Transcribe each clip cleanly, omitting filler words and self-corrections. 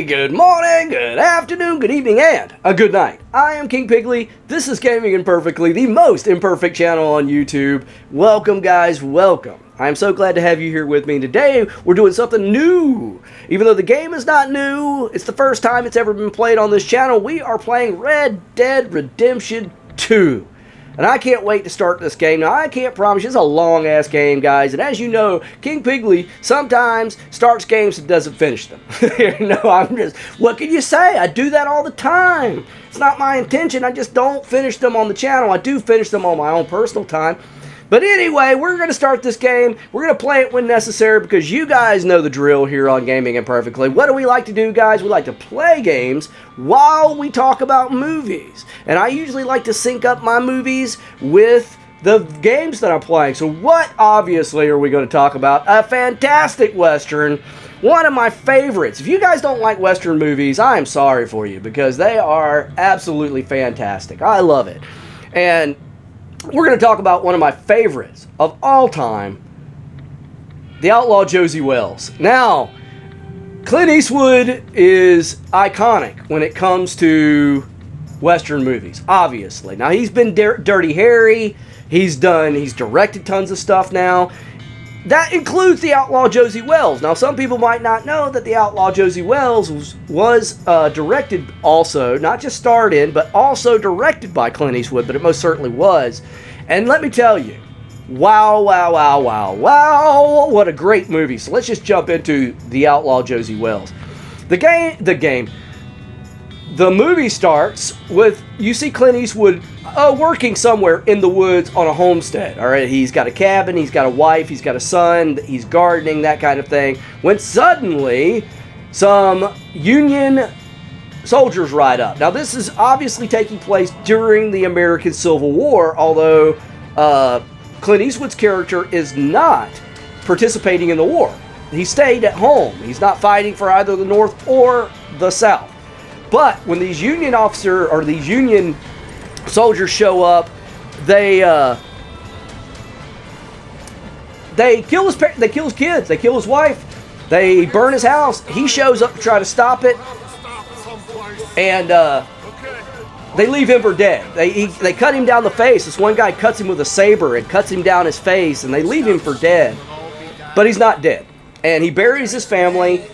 Good morning, good afternoon, good evening, and a good night. I am King Piggly. This is Gaming Imperfectly, the most imperfect channel on YouTube. Welcome, guys, welcome. I'm so glad to have you here with me. Today, we're doing something new. Even though the game is not new, it's the first time it's ever been played on this channel. We are playing Red Dead Redemption 2. And I can't wait to start this game. Now, I can't promise you, it's a long-ass game, guys. And as you know, King Piggly sometimes starts games and doesn't finish them. What can you say? I do that all the time. It's not my intention. I just don't finish them on the channel. I do finish them on my own personal time. But anyway, we're going to start this game. We're going to play it when necessary because you guys know the drill here on Gaming Imperfectly. What do we like to do, guys? We like to play games while we talk about movies. And I usually like to sync up my movies with the games that I'm playing. So what, obviously, are we going to talk about? A fantastic Western. One of my favorites. If you guys don't like Western movies, I am sorry for you because they are absolutely fantastic. I love it. And we're going to talk about one of my favorites of all time, the Outlaw Josey Wales. Now, Clint Eastwood is iconic when it comes to Western movies, obviously. Now, he's been Dirty Harry. He's directed tons of stuff now. That includes the Outlaw Josey Wales. Now, some people might not know that the Outlaw Josey Wales was directed also, not just starred in, but also directed by Clint Eastwood, but it most certainly was. And let me tell you, wow, what a great movie. So let's just jump into the Outlaw Josey Wales. The movie starts with, you see Clint Eastwood working somewhere in the woods on a homestead. All right, he's got a cabin, he's got a wife, he's got a son, he's gardening, that kind of thing. When suddenly, some Union soldiers ride up. Now, this is obviously taking place during the American Civil War, although Clint Eastwood's character is not participating in the war. He stayed at home. He's not fighting for either the North or the South. But when these Union soldiers show up, they kill his kids, they kill his wife, they burn his house. He shows up to try to stop it, and they leave him for dead. They cut him down the face. This one guy cuts him with a saber and cuts him down his face, and they leave him for dead. But he's not dead, and he buries his family.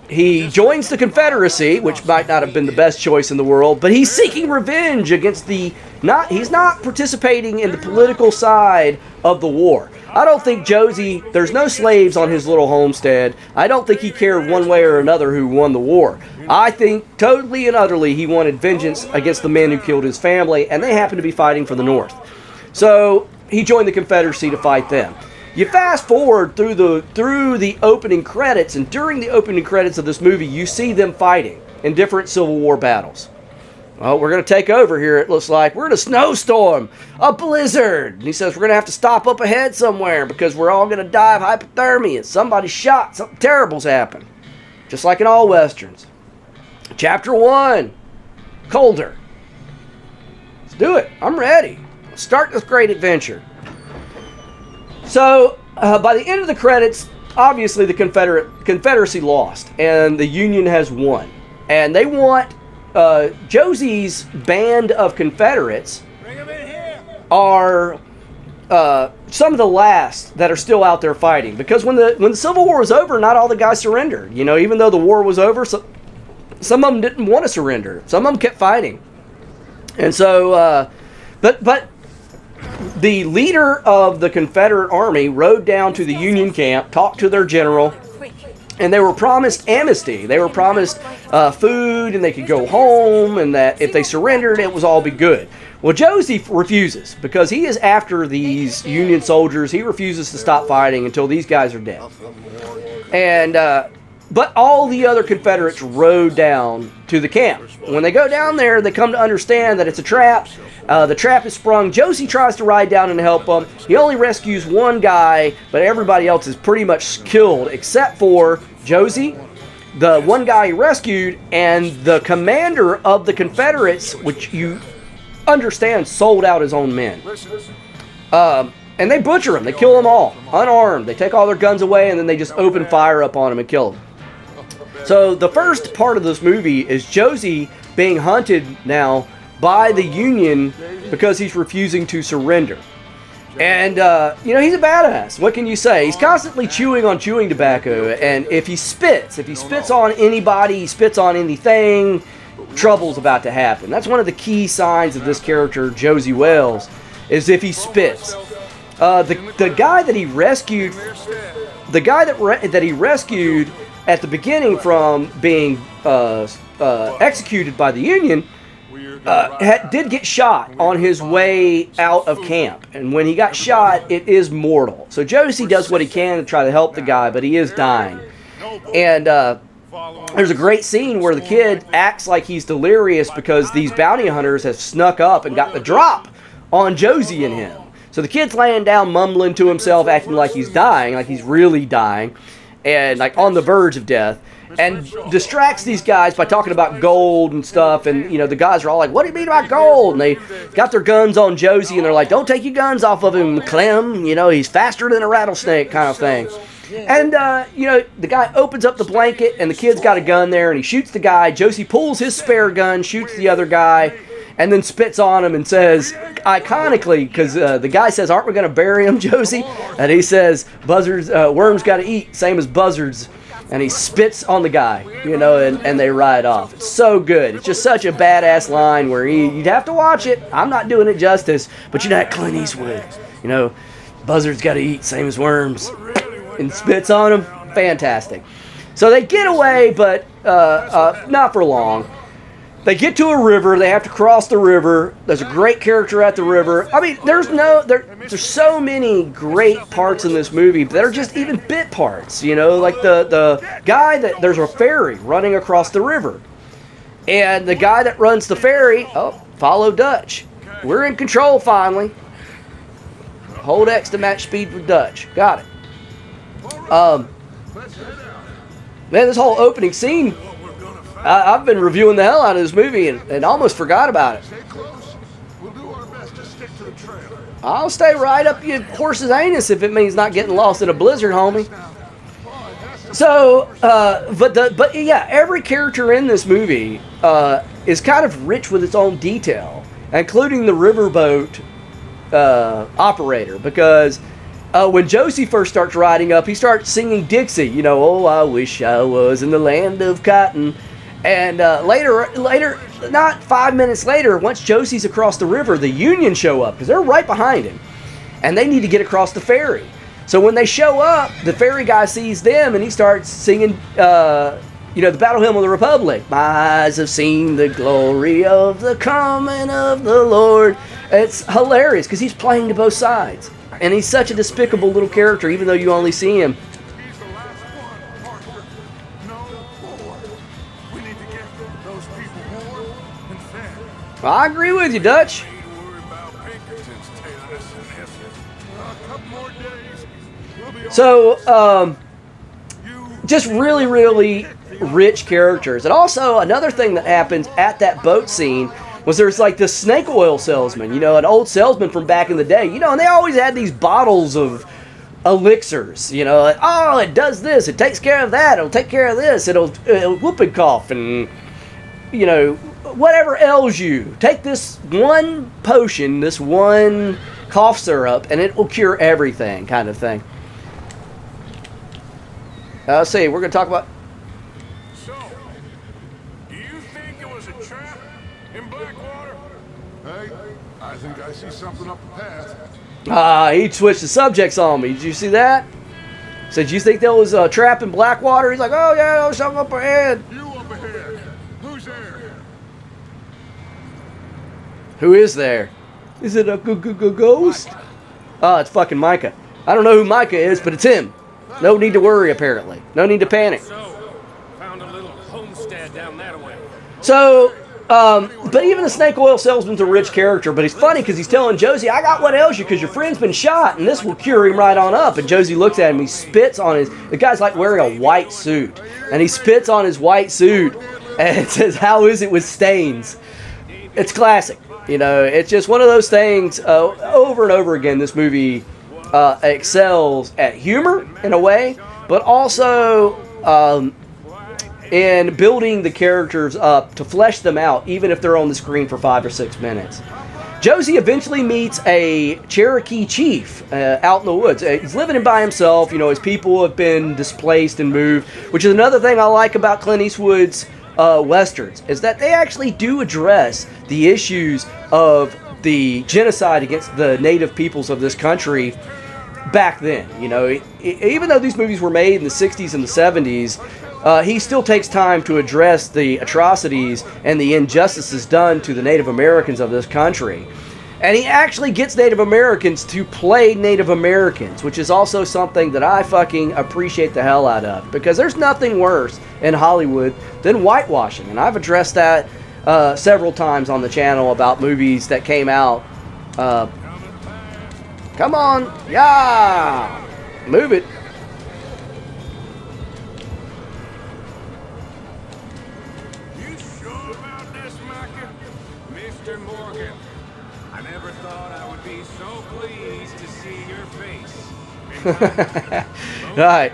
He joins the Confederacy, which might not have been the best choice in the world, but he's seeking revenge against he's not participating in the political side of the war. I don't think there's no slaves on his little homestead. I don't think he cared one way or another who won the war. I think totally and utterly he wanted vengeance against the men who killed his family, and they happened to be fighting for the North. So he joined the Confederacy to fight them. You fast forward through the opening credits, and during the opening credits of this movie, you see them fighting in different Civil War battles. Well, we're going to take over here, it looks like. We're in a snowstorm, a blizzard. And he says we're going to have to stop up ahead somewhere because we're all going to die of hypothermia. Somebody's shot. Something terrible's happened. Just like in all Westerns. Chapter 1, Colder. Let's do it. I'm ready. Let's start this great adventure. So, by the end of the credits, obviously the Confederacy lost, and the Union has won. And they want Josey's band of Confederates are some of the last that are still out there fighting. Because when the Civil War was over, not all the guys surrendered. You know, even though the war was over, some of them didn't want to surrender. Some of them kept fighting. And so, but the leader of the Confederate Army rode down to the Union camp, talked to their general, and they were promised amnesty. They were promised food, and they could go home, and that if they surrendered, it was all be good. Well, Josey refuses because he is after these Union soldiers. He refuses to stop fighting until these guys are dead. And but all the other Confederates rode down to the camp. When they go down there, they come to understand that it's a trap. The trap is sprung. Josey tries to ride down and help them. He only rescues one guy, but everybody else is pretty much killed except for Josey, the one guy he rescued, and the commander of the Confederates, which you understand sold out his own men. And they butcher them. They kill them all, unarmed. They take all their guns away, and then they just open fire up on them and kill them. So the first part of this movie is Josey being hunted now by the Union because he's refusing to surrender. And, he's a badass. What can you say? He's constantly chewing on chewing tobacco, and if he spits on anybody, he spits on anything, trouble's about to happen. That's one of the key signs of this character, Josey Wales, is if he spits. The guy that he rescued, that he rescued at the beginning from being executed by the Union, did get shot on his way out of camp. And when he got shot, it is mortal. So Josey does what he can to try to help the guy, but he is dying. And there's a great scene where the kid acts like he's delirious because these bounty hunters have snuck up and got the drop on Josey and him. So the kid's laying down, mumbling to himself, acting like he's dying, like he's really dying, and like on the verge of death, and distracts these guys by talking about gold and stuff. And the guys are all like, "What do you mean about gold?" And they got their guns on Josey, and they're like, "Don't take your guns off of him, Clem. He's faster than a rattlesnake," kind of thing. And the guy opens up the blanket, and the kid's got a gun there, and he shoots the guy. Josey pulls his spare gun, shoots the other guy, and then spits on him and says, iconically, because the guy says, "Aren't we going to bury him, Josey?" And he says, "Buzzards, worms got to eat, same as buzzards." And he spits on the guy, and they ride off. It's so good. It's just such a badass line where you'd have to watch it. I'm not doing it justice, but that Clint Eastwood, buzzards got to eat, same as worms, and spits on him. Fantastic. So they get away, but not for long. They get to a river. They have to cross the river. There's a great character at the river. I mean, there's so many great parts in this movie that are just even bit parts. Like the guy there's a ferry running across the river, and the guy that runs the ferry, follow Dutch. We're in control finally. Hold X to match speed with Dutch. Got it. Man, this whole opening scene. I've been reviewing the hell out of this movie and almost forgot about it. I'll stay right up your horse's anus if it means not getting lost in a blizzard, homie. So, but yeah, every character in this movie is kind of rich with its own detail, including the riverboat operator, because when Josey first starts riding up, he starts singing Dixie, "Oh, I wish I was in the land of cotton." And later, not 5 minutes later, once Josey's across the river, the Union show up because they're right behind him, and they need to get across the ferry. So when they show up, the ferry guy sees them, and he starts singing, the Battle Hymn of the Republic. "My eyes have seen the glory of the coming of the Lord." It's hilarious because he's playing to both sides, and he's such a despicable little character, even though you only see him. I agree with you, Dutch. So, just really, really rich characters. And also, another thing that happens at that boat scene was there's like this snake oil salesman, an old salesman from back in the day, and they always had these bottles of elixirs, like, "Oh, it does this, it takes care of that, it'll take care of this, it'll whooping cough, and, whatever ails you. Take this one potion, this one cough syrup, and it will cure everything," kind of thing. Let's see, we're going to talk about... So, do you think it was a trap in Blackwater? Hey, I think I see something up the path. He switched the subjects on me. Did you see that? Said, "You think there was a trap in Blackwater?" He's like, "Oh yeah, there was something up ahead." You up ahead. Who's there? Who is there? Is it a ghost? Oh, it's fucking Micah. I don't know who Micah is, but it's him. No need to worry, apparently. No need to panic. So, found a little homestead down that way. So, but even the snake oil salesman's a rich character, but he's funny because he's telling Josey, "I got what ails you because your friend's been shot, and this will cure him right on up." And Josey looks at him, he spits on the guy's like wearing a white suit, and he spits on his white suit, and it says, "How is it with stains?" It's classic. It's just one of those things, over and over again, this movie excels at humor in a way, but also in building the characters up to flesh them out, even if they're on the screen for 5 or 6 minutes. Josey eventually meets a Cherokee chief out in the woods. He's living by himself. You know, his people have been displaced and moved, which is another thing I like about Clint Eastwood's westerns, is that they actually do address the issues of the genocide against the native peoples of this country back then. You know, even though these movies were made in the 60s and the 70s, he still takes time to address the atrocities and the injustices done to the Native Americans of this country. And he actually gets Native Americans to play Native Americans, which is also something that I fucking appreciate the hell out of. Because there's nothing worse in Hollywood than whitewashing. And I've addressed that several times on the channel about movies that came out. Come on. Yeah. Move it. Right.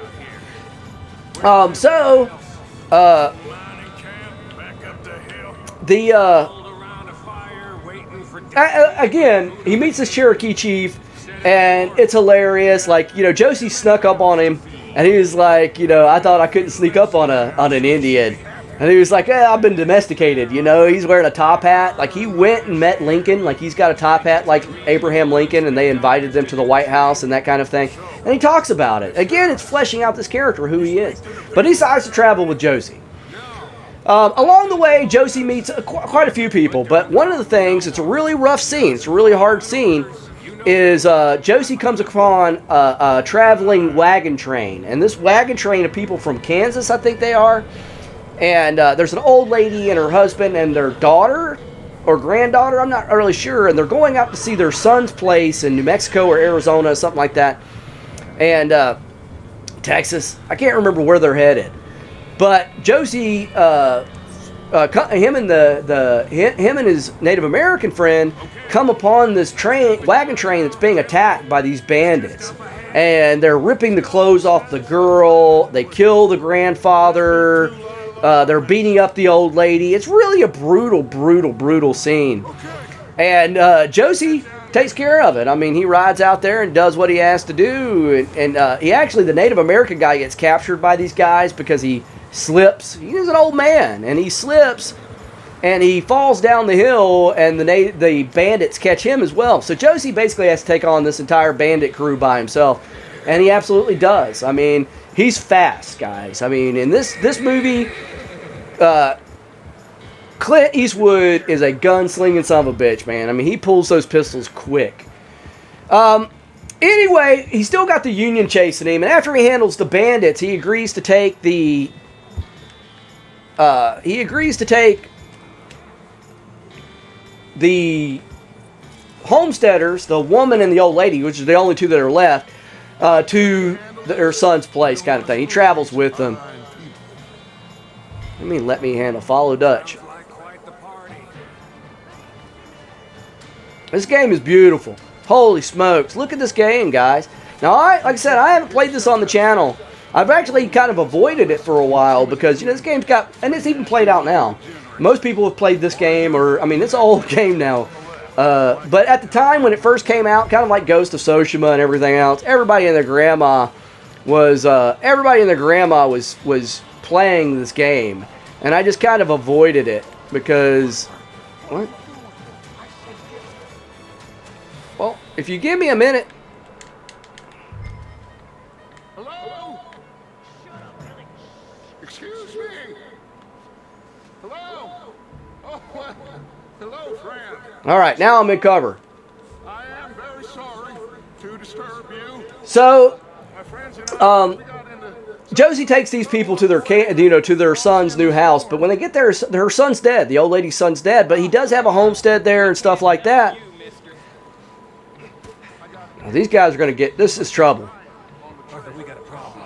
Again, he meets this Cherokee chief, and it's hilarious. Like, you know, Josey snuck up on him, and he was like, you know, I thought I couldn't sneak up on an Indian. And he was like, I've been domesticated, you know. He's wearing a top hat. Like, he went and met Lincoln. Like, he's got a top hat like Abraham Lincoln, and they invited them to the White House and that kind of thing. And he talks about it. Again, it's fleshing out this character, who he is. But he decides to travel with Josey. Along the way, Josey meets quite a few people. But one of the things, it's a really rough scene, it's a really hard scene, is Josey comes upon a traveling wagon train. And this wagon train of people from Kansas, I think they are. And there's an old lady and her husband and their daughter or granddaughter, I'm not really sure. And they're going out to see their son's place in New Mexico or Arizona, something like that. And Texas. I can't remember where they're headed. But Josey, him and his Native American friend come upon this wagon train that's being attacked by these bandits. And they're ripping the clothes off the girl. They kill the grandfather. They're beating up the old lady. It's really a brutal scene. And Josey takes care of it. I mean, he rides out there and does what he has to do. And he actually, the Native American guy gets captured by these guys because he slips. He's an old man, and he slips, and he falls down the hill, and the bandits catch him as well. So Josey basically has to take on this entire bandit crew by himself, and he absolutely does. I mean, he's fast, guys. I mean, in this movie, Clint Eastwood is a gun-slinging son of a bitch, man. I mean, he pulls those pistols quick. Anyway, he's still got the Union chasing him, and after he handles the bandits, he agrees to take the homesteaders, the woman and the old lady, which are the only two that are left, to their son's place, kind of thing. He travels with them. Let me handle. Follow Dutch. This game is beautiful. Holy smokes. Look at this game, guys. Now, like I said, I haven't played this on the channel. I've actually kind of avoided it for a while because, you know, this game's got, and it's even played out now. Most people have played this game, or, I mean, it's an old game now. But at the time when it first came out, kind of like Ghost of Tsushima and everything else, everybody and their grandma was playing this game. And I just kind of avoided it because, what? Well, if you give me a minute. Hello? Excuse me? Hello? Oh, well, hello, friend. All right, now I'm in cover. I am very sorry to disturb you. So, My friends and I, we got into... Josey takes these people to their son's new house, but when they get there, her son's dead. The old lady's son's dead, but he does have a homestead there and stuff like that. Now, these guys are going to get, this is trouble. Arthur, we got a problem.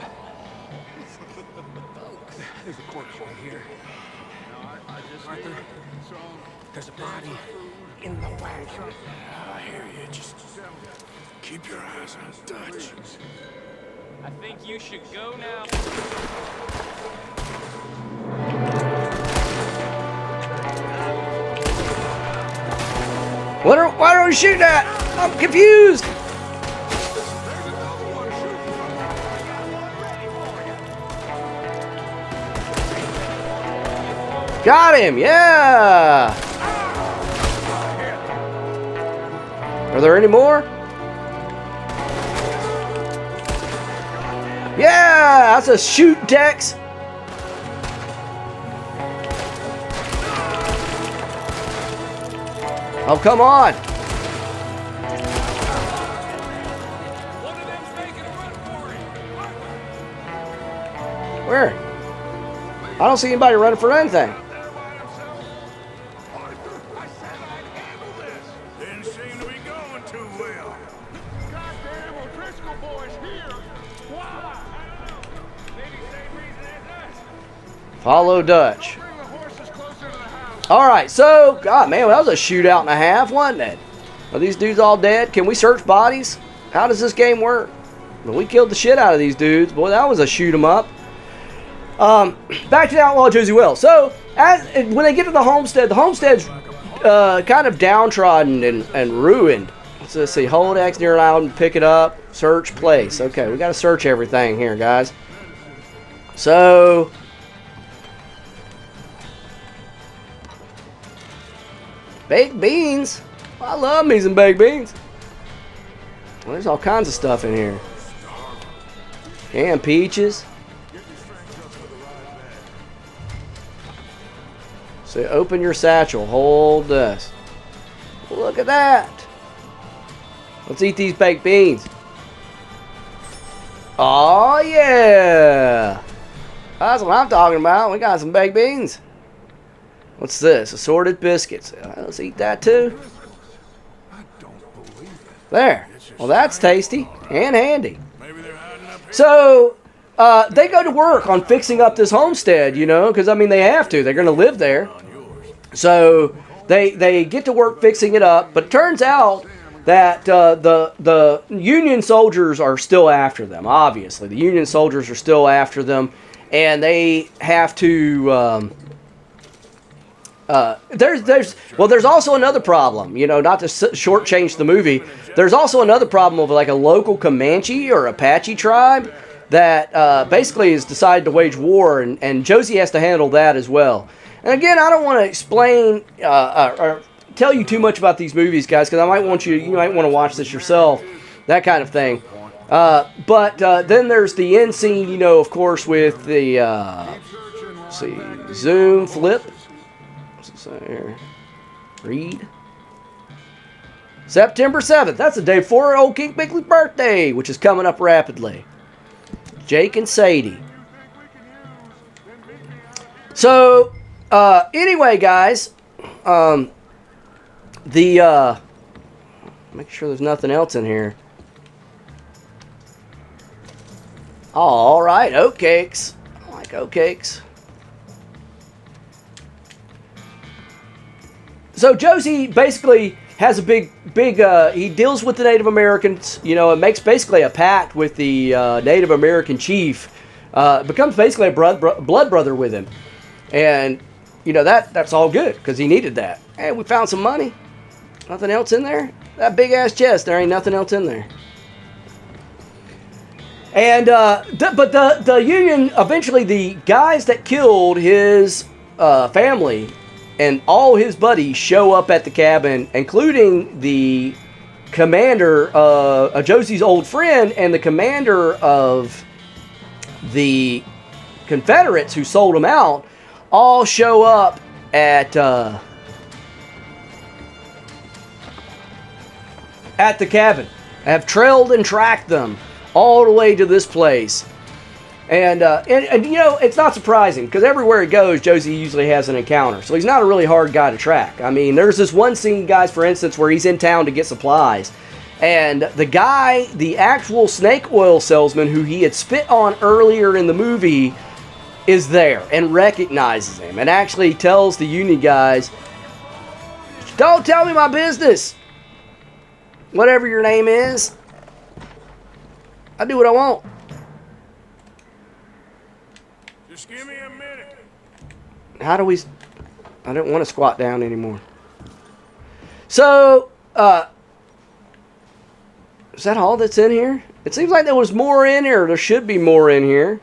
There's a corpse right here. Arthur, there's a body in the wagon. I hear you. Just keep your eyes on Dutch. I think you should go now. Why are we shooting at? I'm confused. Got him, yeah! Are there any more? Yeah, that's a shoot, Tex. Oh, come on. Where? I don't see anybody running for anything. Didn't seem to be going too well. Goddamn O'Driscoll boys here. Why? Maybe same reason as us. Follow Dutch. Bring the horses closer to the house. All right, so, God, man, that was a shootout and a half, wasn't it? Are these dudes all dead? Can we search bodies? How does this game work? Well, we killed the shit out of these dudes. Boy, that was a shoot 'em up. Back to the Outlaw Josey Wales. So, when they get to the homestead's kind of downtrodden and ruined. So let's see, hold X near an island and pick it up. Search place. Okay, we got to search everything here, guys. So, baked beans. I love me some baked beans. Well, there's all kinds of stuff in here. Canned peaches. So open your satchel. Hold this. Look at that. Let's eat these baked beans. Oh yeah. That's what I'm talking about. We got some baked beans. What's this? Assorted biscuits. Let's eat that too. I don't believe it. There. Well, that's tasty and handy. Maybe they're hiding up here. So, they go to work on fixing up this homestead, you know, because, I mean, they have to. They're going to live there. So, they get to work fixing it up. But it turns out that the Union soldiers are still after them, obviously. The Union soldiers are still after them. And they have to... there's also another problem, you know, not to shortchange the movie. There's also another problem of like a local Comanche or Apache tribe that basically has decided to wage war, and Josey has to handle that as well. And again, I don't want to explain or tell you too much about these movies, guys, because I might want you might want to watch this yourself, that kind of thing. But then there's the end scene, you know, of course, with the let's see, zoom, flip. So here, read. September 7th. That's the day before old King Bickley's birthday, which is coming up rapidly. Jake and Sadie. So, anyway, guys, make sure there's nothing else in here. All right, oatcakes. I like oatcakes. So Josey basically has a big, he deals with the Native Americans, you know, and makes basically a pact with the Native American chief, becomes basically a blood brother with him. And, you know, that's all good, because he needed that. And we found some money. Nothing else in there? That big-ass chest, there ain't nothing else in there. And, but the Union, eventually the guys that killed his family and all his buddies show up at the cabin, including the commander, Josey's old friend, and the commander of the Confederates who sold him out, all show up at the cabin. Have trailed and tracked them all the way to this place. And you know, it's not surprising, because everywhere he goes, Josey usually has an encounter. So he's not a really hard guy to track. I mean, there's this one scene, guys, for instance, where he's in town to get supplies. And the guy, the actual snake oil salesman who he had spit on earlier in the movie, is there and recognizes him. And actually tells the Union guys, "Don't tell me my business. Whatever your name is, I do what I want." Just give me a minute. How do we... I don't want to squat down anymore. So, is that all that's in here? It seems like there was more in here. There should be more in here.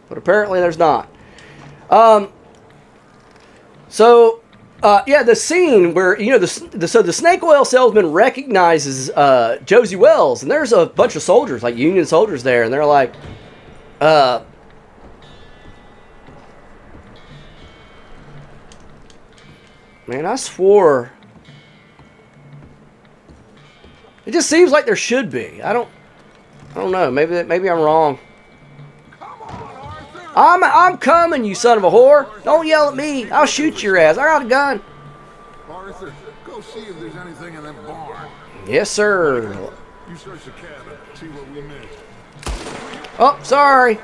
But apparently there's not. Yeah, the scene where, you know, so the snake oil salesman recognizes Josey Wales, and there's a bunch of soldiers, like Union soldiers there, and they're like, man, I swore. It just seems like there should be. I don't know. Maybe I'm wrong. I'm coming, you son of a whore. Don't yell at me. I'll shoot your ass. I got a gun. Arthur, go see if there's anything in that barn. Yes, sir. You search the cabin, see what we missed. Oh, sorry.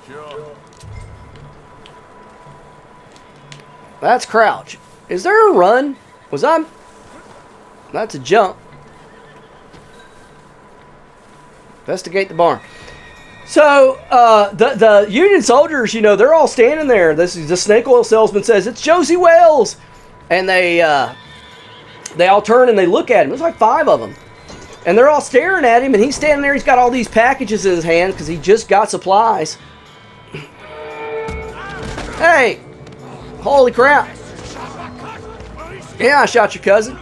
Sure. That's crouch. Is there a run? That's a jump. Investigate the barn. So, the Union soldiers, you know, they're all standing there. The snake oil salesman says, "It's Josey Wales!" And they all turn and they look at him. There's like 5 of them. And they're all staring at him, and he's standing there. He's got all these packages in his hand because he just got supplies. Hey! Holy crap. Yeah, I shot your cousin.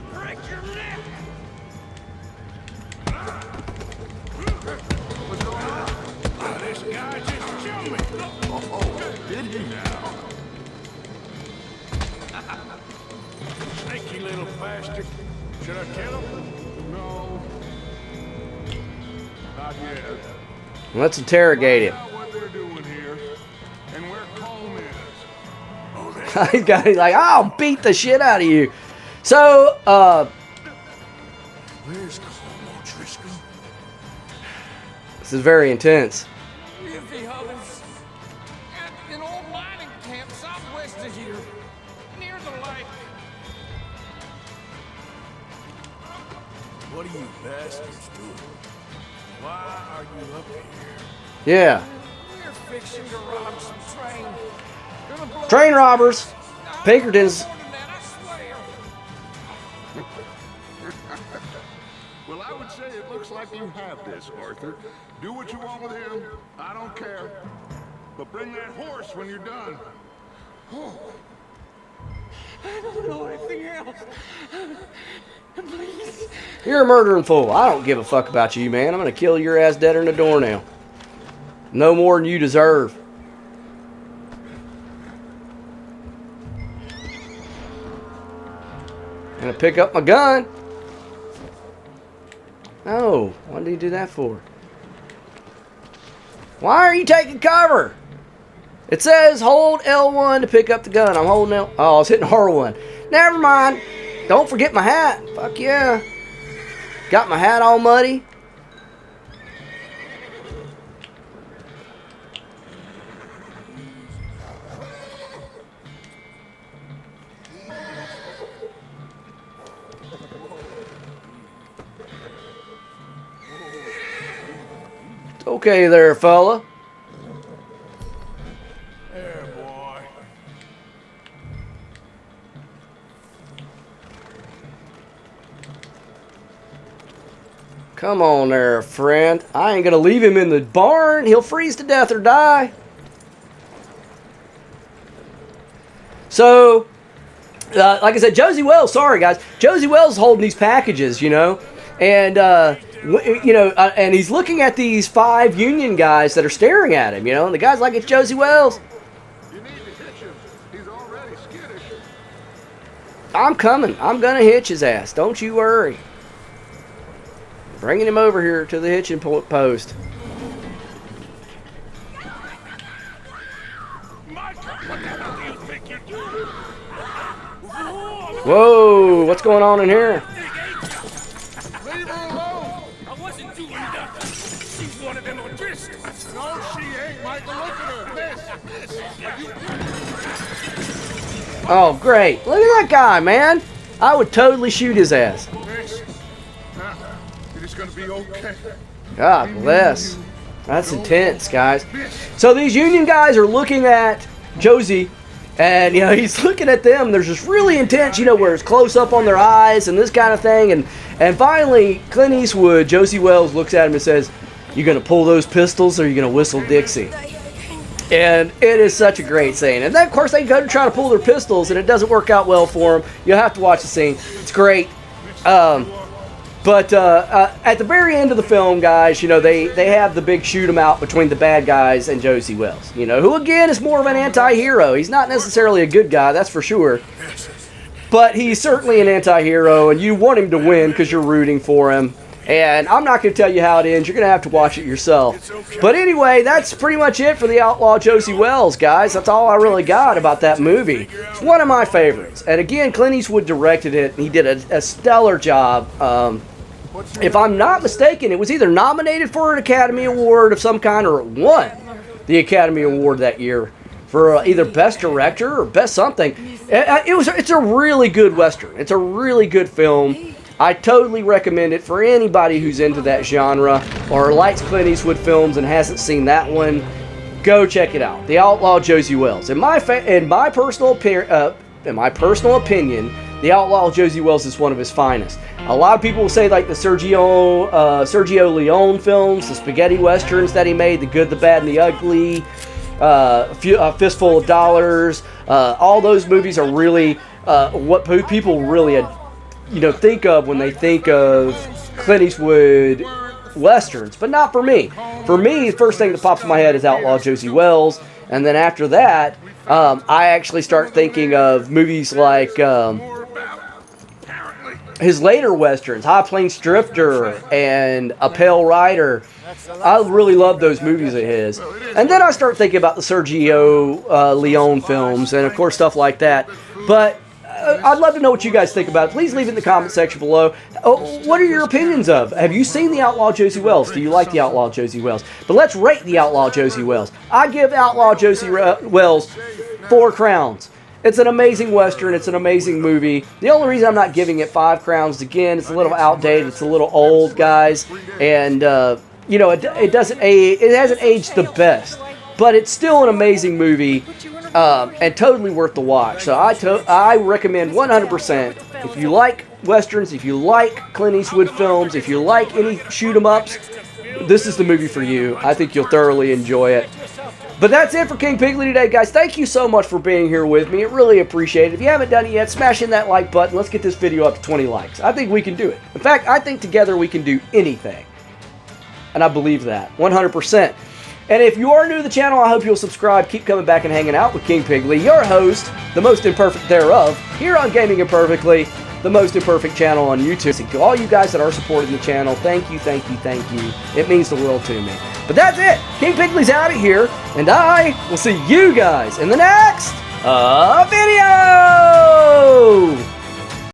Should I kill him? No. Not yet. Let's interrogate him. Find out what they're doing here and where Colm is. Oh, He's like, I'll beat the shit out of you. So, where's Colm O'Driscoll? this is very intense. If he hovers at an old mining camp southwest of here, near the lake. What are you bastards doing? Why are you up here? Yeah. We're fixing to rob some train. Gonna blow Train robbers. Pinkertons. more than that, I swear. Well, I would say it looks like you have this, Arthur. Do what you want with him. I don't care. But bring that horse when you're done. I don't know anything else. Please. You're a murdering fool. I don't give a fuck about you, man. I'm going to kill your ass deader than a doornail. No more than you deserve. I'm going to pick up my gun. No. What did he do that for? Why are you taking cover? It says hold L1 to pick up the gun. I'm holding L... Oh, I was hitting R1. Never mind. Don't forget my hat. Fuck yeah. Got my hat all muddy. It's okay there, fella. There, boy. Come on there, friend. I ain't gonna leave him in the barn. He'll freeze to death or die. So, like I said, Josey Wales, sorry guys. Josey Wales is holding these packages, you know. And, and he's looking at these 5 Union guys that are staring at him, you know. And the guy's like, it's Josey Wales. You need to hitch him. He's already skittish. I'm coming. I'm gonna hitch his ass. Don't you worry. Bringing him over here to the hitching post. Whoa, what's going on in here? Leave her alone. I wasn't doing nothing. She's one of them O'Driscolls. No, she ain't, Michael. Look at her. Oh, great. Look at that guy, man. I would totally shoot his ass. Miss. It is going to be okay. God bless. That's intense, guys. So these Union guys are looking at Josey, And, you know, he's looking at them. There's this really intense, you know, where it's close up on their eyes and this kind of thing. And finally, Clint Eastwood, Josey Wales, looks at him and says, "You going to pull those pistols or are you going to whistle Dixie?" And it is such a great scene. And then, of course, they go to try to pull their pistols, and it doesn't work out well for them. You'll have to watch the scene. It's great. But at the very end of the film, guys, you know, they have the big shoot 'em out between the bad guys and Josey Wales, you know, who, again, is more of an anti-hero. He's not necessarily a good guy, that's for sure. But he's certainly an anti-hero, and you want him to win because you're rooting for him. And I'm not going to tell you how it ends. You're going to have to watch it yourself. But anyway, that's pretty much it for the Outlaw Josey Wales, guys. That's all I really got about that movie. It's one of my favorites. And again, Clint Eastwood directed it, and he did a stellar job. If I'm not mistaken, it was either nominated for an Academy Award of some kind or it won the Academy Award that year for either Best Director or Best something. It's a really good Western. It's a really good film. I totally recommend it for anybody who's into that genre or likes Clint Eastwood films and hasn't seen that one. Go check it out. The Outlaw Josey Wales. In my personal opinion, The Outlaw Josey Wales is one of his finest. A lot of people will say like the Sergio Leone films, the spaghetti westerns that he made, The Good, the Bad, and the Ugly, A Fistful of Dollars. All those movies are really what people really think of when they think of Clint Eastwood westerns, but not for me. For me, the first thing that pops in my head is Outlaw Josey Wales, and then after that, I actually start thinking of movies like his later westerns, High Plains Drifter and A Pale Rider. I really love those movies of his. And then I start thinking about the Sergio Leone films and, of course, stuff like that. But I'd love to know what you guys think about it. Please leave it in the comment section below. What are your opinions of? Have you seen The Outlaw Josey Wales? Do you like The Outlaw Josey Wales? But let's rate The Outlaw Josey Wales. I give Outlaw Josey Wales 4 crowns. It's an amazing Western. It's an amazing movie. The only reason I'm not giving it 5 crowns, again, it's a little outdated. It's a little old, guys. And, it hasn't aged the best. But it's still an amazing movie. And totally worth the watch. So I recommend 100%. If you like westerns, if you like Clint Eastwood films, if you like any shoot-em-ups, this is the movie for you. I think you'll thoroughly enjoy it. But that's it for King Pigley today, guys. Thank you so much for being here with me. I really appreciate it. If you haven't done it yet, smash in that like button. Let's get this video up to 20 likes. I think we can do it. In fact, I think together we can do anything. And I believe that 100%. And if you are new to the channel, I hope you'll subscribe. Keep coming back and hanging out with King Pigley, your host, the most imperfect thereof, here on Gaming Imperfectly, the most imperfect channel on YouTube. So to all you guys that are supporting the channel, thank you, thank you, thank you. It means the world to me. But that's it. King Pigley's out of here, and I will see you guys in the next video.